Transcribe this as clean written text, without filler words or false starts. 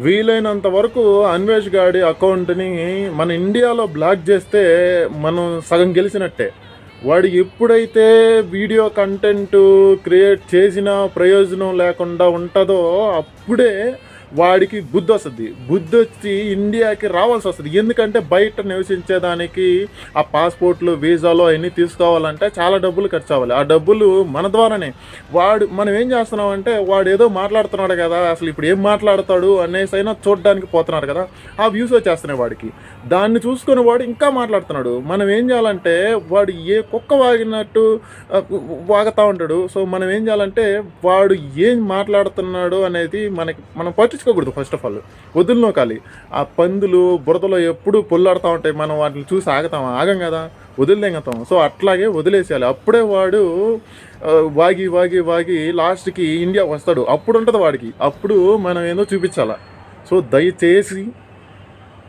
వీలైనంత వరకు అన్వేష్ గాడి అకౌంట్ని మన ఇండియాలో బ్లాక్ చేస్తే మనం సగం గెలిచినట్టే. వాడు ఎప్పుడైతే వీడియో కంటెంట్ క్రియేట్ చేసిన ప్రయోజనం లేకుండా ఉంటుందో అప్పుడే వాడికి బుద్ధి వస్తుంది. బుద్ధి వచ్చి ఇండియాకి రావాల్సి వస్తుంది. ఎందుకంటే బయట నివసించేదానికి ఆ పాస్పోర్ట్లు వీసాలు అవన్నీ తీసుకోవాలంటే చాలా డబ్బులు ఖర్చు అవ్వాలి. ఆ డబ్బులు మన ద్వారానే. మనం ఏం చేస్తున్నామంటే వాడు ఏదో మాట్లాడుతున్నాడు కదా, అసలు ఇప్పుడు ఏం మాట్లాడతాడు అనేసి అయినా చూడడానికి పోతున్నాడు కదా, ఆ వ్యూస్ వచ్చేస్తున్నాయి వాడికి. దాన్ని చూసుకొని వాడు ఇంకా మాట్లాడుతున్నాడు. మనం ఏం చేయాలంటే వాడు ఏ కుక్క వాగినట్టు వాగుతూ ఉంటాడు. సో మనం ఏం చేయాలంటే వాడు ఏం మాట్లాడుతున్నాడు అనేది మనం పట్టించుకోకూడదు. ఫస్ట్ ఆఫ్ ఆల్ వదులునోకాలి. ఆ పందులు బురదలో ఎప్పుడు పొల్లాడుతూ ఉంటాయి, మనం వాటిని చూసి ఆగం కదా, వదిలేంగతాం. సో అట్లాగే వదిలేసేయాలి. అప్పుడే వాడు వాగి వాగి వాగి లాస్ట్కి ఇండియా వస్తాడు. అప్పుడు ఉంటుంది వాడికి, అప్పుడు మనం ఏందో చూపించాలి. సో దయచేసి